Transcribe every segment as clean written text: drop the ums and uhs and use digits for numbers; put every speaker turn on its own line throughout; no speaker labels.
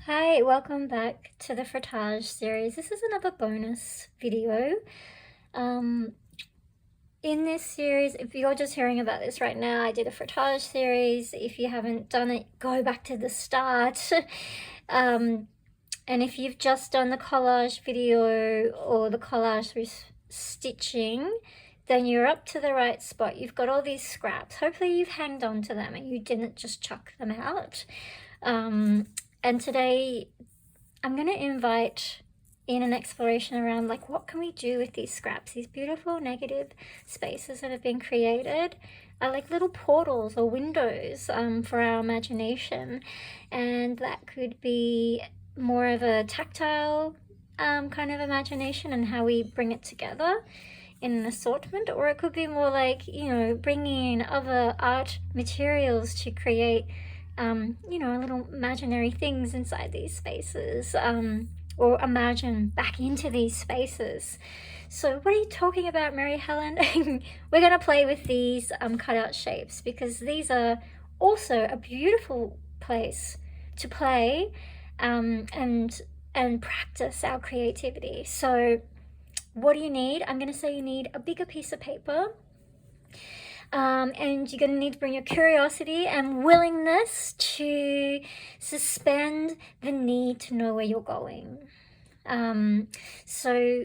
Hi, welcome back to the Frottage series. This is another bonus video. Um, in this series, if you're just hearing about this right now, I did a Frottage series. If you haven't done it, go back to the start. And if you've just done the collage video or the collage with stitching, then you're up to the right spot. You've got all these scraps. Hopefully you've hanged on to them and you didn't just chuck them out. And today I'm going to invite in an exploration around like what can we do with these scraps, these beautiful negative spaces that have been created are like little portals or windows for our imagination. And that could be more of a tactile kind of imagination and how we bring it together in an assortment, or it could be more like, you know, bringing in other art materials to create you know, little imaginary things inside these spaces, or imagine back into these spaces. So what are you talking about, Mary Helen? We're going to play with these cutout shapes because these are also a beautiful place to play and practice our creativity. So what do you need? I'm going to say you need a bigger piece of paper. And you're going to need to bring your curiosity and willingness to suspend the need to know where you're going. So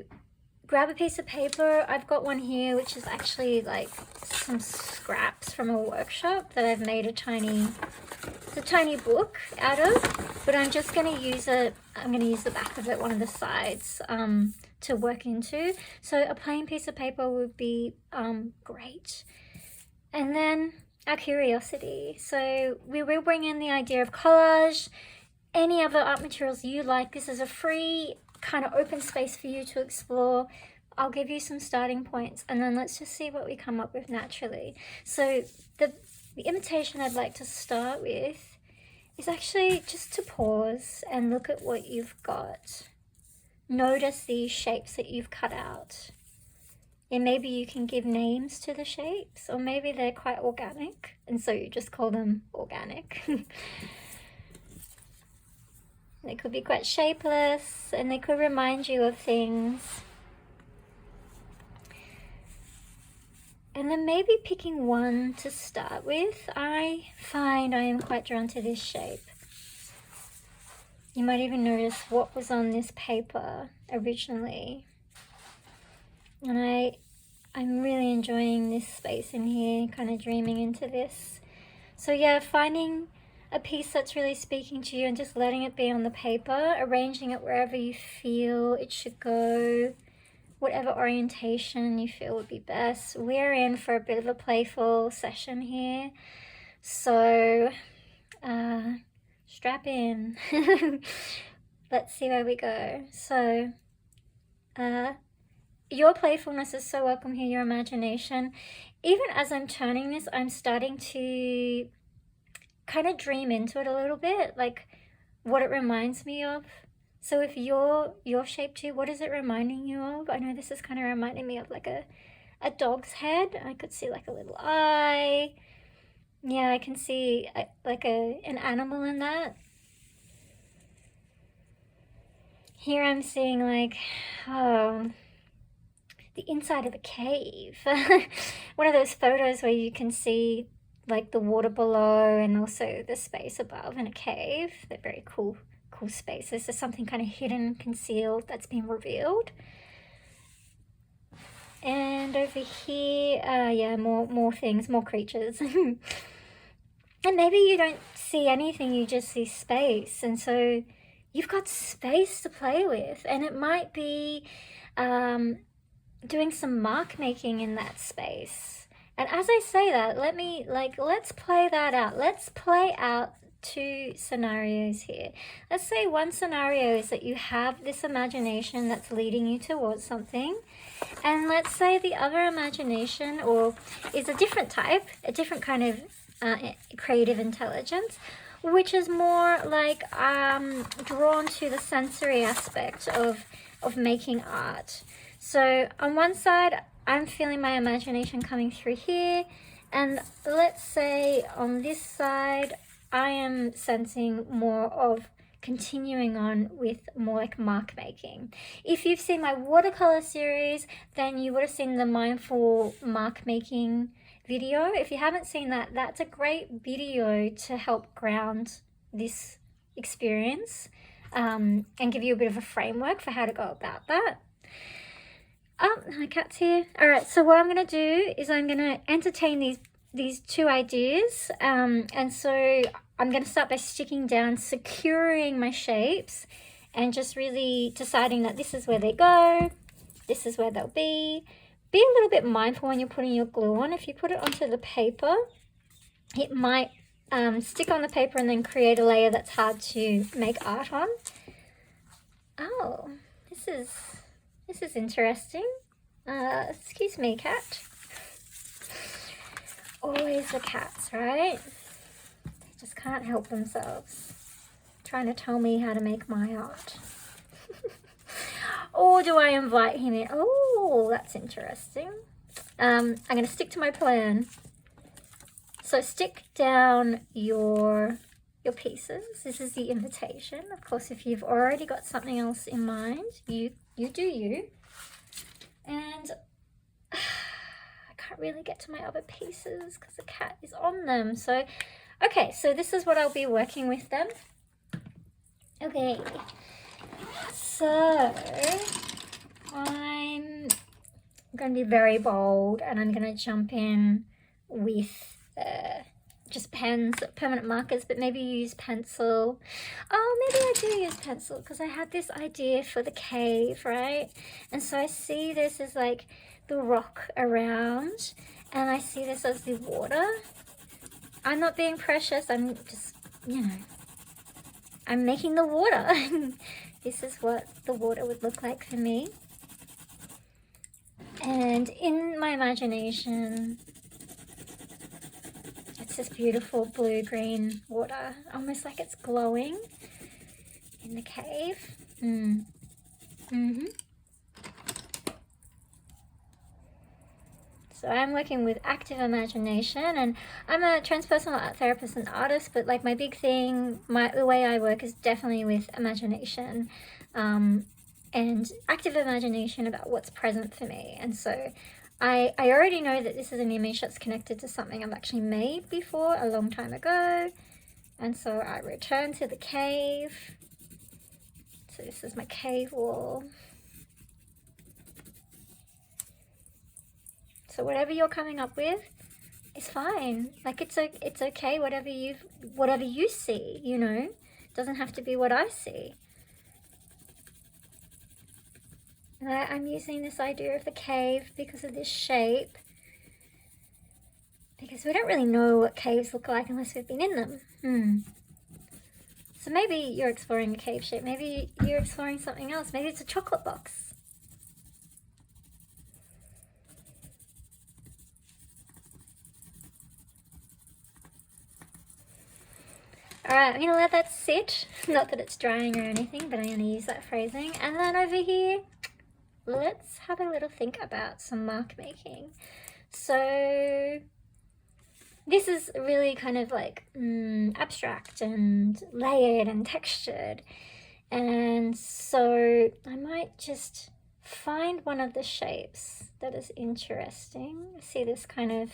grab a piece of paper. I've got one here which is actually like some scraps from a workshop that I've made a tiny book out of, but I'm just going to use it. I'm going to use the back of it, one of the sides, to work into. So a plain piece of paper would be great. And then our curiosity. So we will bring in the idea of collage, any other art materials you like. This is a free kind of open space for you to explore. I'll give you some starting points and then let's just see what we come up with naturally. So the invitation I'd like to start with is actually just to pause and look at what you've got. Notice these shapes that you've cut out. And maybe you can give names to the shapes, or maybe they're quite organic, and so you just call them organic. They could be quite shapeless, and they could remind you of things. And then maybe picking one to start with. I find I am quite drawn to this shape. You might even notice what was on this paper originally. And I'm really enjoying this space in here, kind of dreaming into this. So yeah, finding a piece that's really speaking to you and just letting it be on the paper, arranging it wherever you feel it should go, whatever orientation you feel would be best. We're in for a bit of a playful session here. So strap in. Let's see where we go. So your playfulness is so welcome here, your imagination. Even as I'm turning this, I'm starting to kind of dream into it a little bit, like what it reminds me of. So if your shape too, what is it reminding you of? I know this is kind of reminding me of like a dog's head. I could see like a little eye. Yeah, I can see like an animal in that. Here I'm seeing like, oh, the inside of a cave. One of those photos where you can see like the water below and also the space above in a cave. They're very cool spaces. There's something kind of hidden, concealed that's been revealed. And over here, yeah, more things, more creatures. And maybe you don't see anything, you just see space. And so you've got space to play with. And it might be doing some mark making in that space. And as I say that, let's play that out. Let's play out two scenarios here. Let's say one scenario is that you have this imagination that's leading you towards something. And let's say the other imagination is a different type, a different kind of creative intelligence, which is more like drawn to the sensory aspect of making art. So on one side, I'm feeling my imagination coming through here, and let's say on this side, I am sensing more of continuing on with more like mark making. If you've seen my watercolor series, then you would have seen the mindful mark making video. If you haven't seen that, that's a great video to help ground this experience and give you a bit of a framework for how to go about that. Oh, my cat's here. All right, so what I'm going to do is I'm going to entertain these two ideas, and so I'm going to start by sticking down, securing my shapes, and just really deciding that this is where they go, this is where they'll be. Be a little bit mindful when you're putting your glue on. If you put it onto the paper, it might stick on the paper and then create a layer that's hard to make art on. Oh, this is interesting. Excuse me, cat. Always the cats, right? They just can't help themselves. Trying to tell me how to make my art. Or do I invite him in? Oh, that's interesting. I'm going to stick to my plan. So stick down your pieces. This is the invitation. Of course, if you've already got something else in mind, you do you. And I can't really get to my other pieces because the cat is on them. So, okay, so this is what I'll be working with then. Okay, so I'm going to be very bold and I'm going to jump in with just pens, permanent markers, but maybe use pencil. Oh, maybe I do use pencil because I had this idea for the cave, right? And so I see this as like the rock around, and I see this as the water. I'm not being precious, I'm just, I'm making the water. This is what the water would look like for me. And in my imagination, it's this beautiful blue-green water, almost like it's glowing in the cave. So I'm working with active imagination, and I'm a transpersonal art therapist and artist, but like my big thing, the way I work is definitely with imagination and active imagination about what's present for me. And so I already know that this is an image that's connected to something I've actually made before a long time ago. And so I return to the cave. So this is my cave wall. So whatever you're coming up with is fine. Like it's okay, whatever you see, it doesn't have to be what I see. And I'm using this idea of the cave because of this shape. Because we don't really know what caves look like unless we've been in them. So maybe you're exploring a cave shape. Maybe you're exploring something else. Maybe it's a chocolate box. Alright, I'm going to let that sit. Not that it's drying or anything, but I'm going to use that phrasing. And then over here, let's have a little think about some mark making. So this is really kind of like abstract and layered and textured. And so I might just find one of the shapes that is interesting. I see this kind of,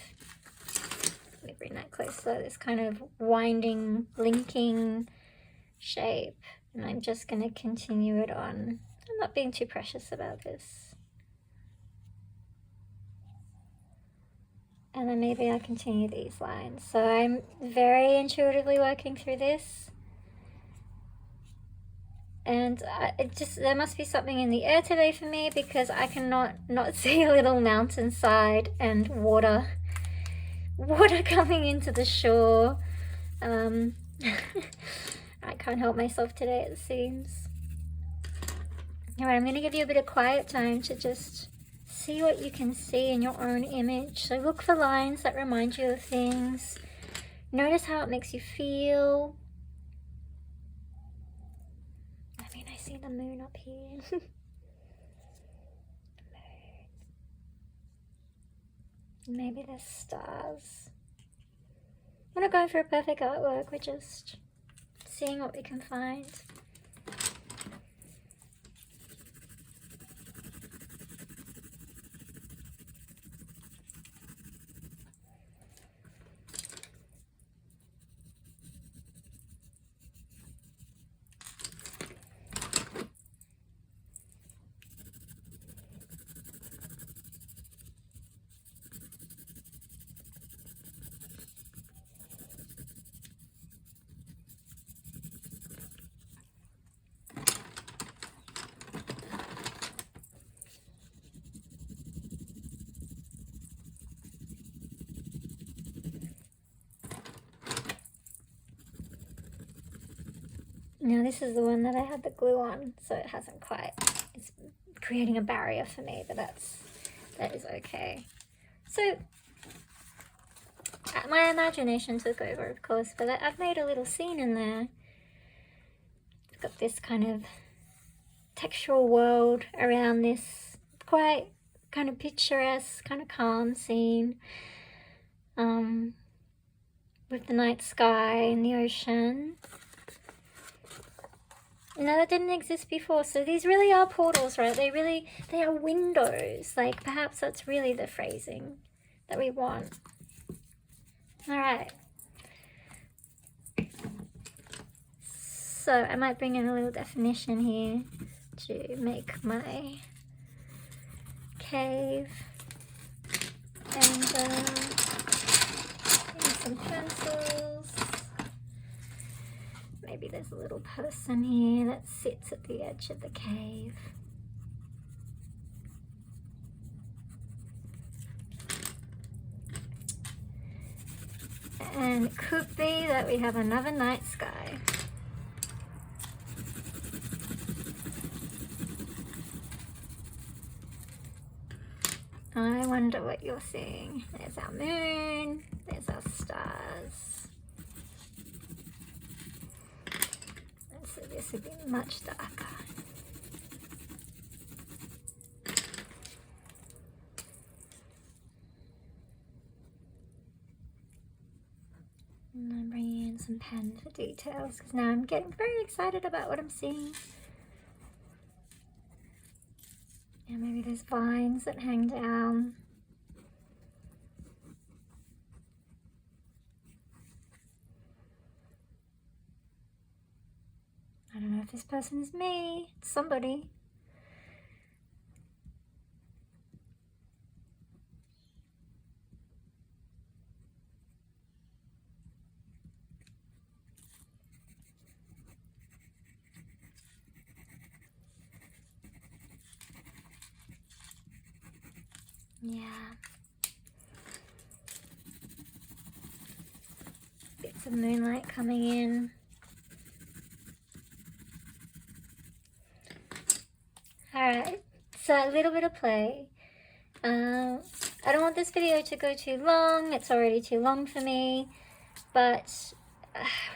let me bring that closer, this kind of winding, linking shape. And I'm just going to continue it on. I'm not being too precious about this. And then maybe I'll continue these lines. So I'm very intuitively working through this. And there must be something in the air today for me because I cannot not see a little mountainside and water coming into the shore. I can't help myself today, it seems. Alright, I'm going to give you a bit of quiet time to just see what you can see in your own image. So look for lines that remind you of things. Notice how it makes you feel. I mean, I see the moon up here. The moon. Maybe there's stars. We're not going for a perfect artwork, we're just seeing what we can find. Now this is the one that I had the glue on, so it hasn't quite, it's creating a barrier for me, but that is okay. So my imagination took over, of course, but I've made a little scene in there. I've got this kind of textural world around this quite kind of picturesque, kind of calm scene, with the night sky and the ocean. No, that didn't exist before. So these really are portals, right? They are windows. Like, perhaps that's really the phrasing that we want. All right. So I might bring in a little definition here to make my cave. And some pencils. Maybe there's a little person here that sits at the edge of the cave. And it could be that we have another night sky. I wonder what you're seeing. There's our moon, there's our stars. So this would be much darker. And I'm bringing in some pen for details because now I'm getting very excited about what I'm seeing. Yeah, maybe there's vines that hang down. I don't know if this person is me. It's somebody. Yeah. Bits of moonlight coming in. Alright, so a little bit of play. I don't want this video to go too long. It's already too long for me. But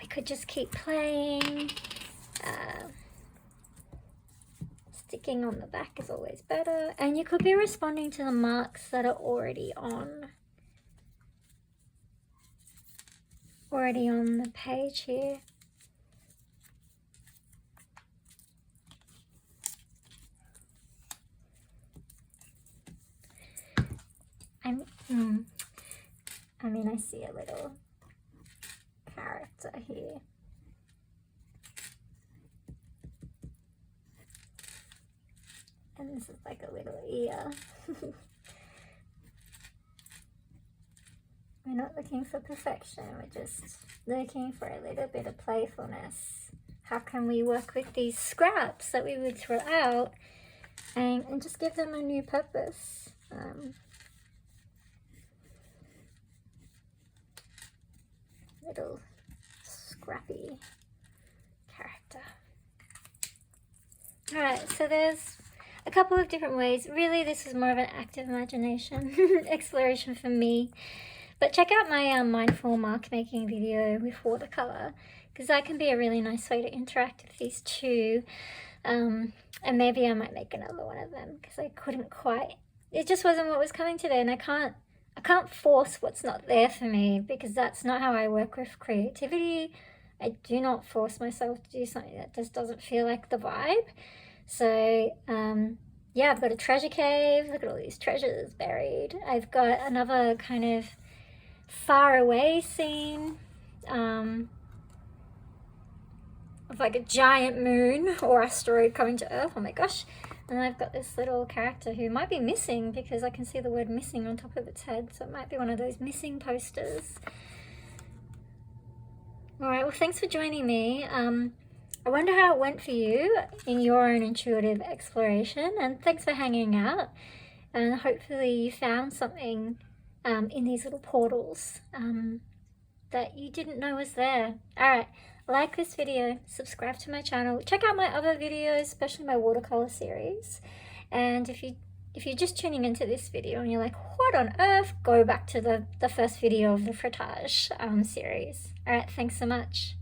we could just keep playing. Sticking on the back is always better. And you could be responding to the marks that are already on the page here. I mean, I see a little character here. And this is like a little ear. We're not looking for perfection, we're just looking for a little bit of playfulness. How can we work with these scraps that we would throw out and just give them a new purpose? Little scrappy character. Alright, so there's a couple of different ways. Really, this is more of an active imagination exploration for me. But check out my mindful mark making video with watercolor, because that can be a really nice way to interact with these two. And maybe I might make another one of them, because I couldn't quite, it just wasn't what was coming today, and I can't force what's not there for me, because that's not how I work with creativity. I do not force myself to do something that just doesn't feel like the vibe. So yeah, I've got a treasure cave. Look at all these treasures buried. I've got another kind of far away scene of like a giant moon or asteroid coming to Earth. Oh my gosh. And I've got this little character who might be missing, because I can see the word missing on top of its head. So it might be one of those missing posters. All right, well, thanks for joining me. I wonder how it went for you in your own intuitive exploration, and thanks for hanging out. And hopefully you found something in these little portals that you didn't know was there. All right, like this video, subscribe to my channel, check out my other videos, especially my watercolor series. And if you're just tuning into this video and you're like, what on earth, go back to the first video of the Frottage series. All right, thanks so much.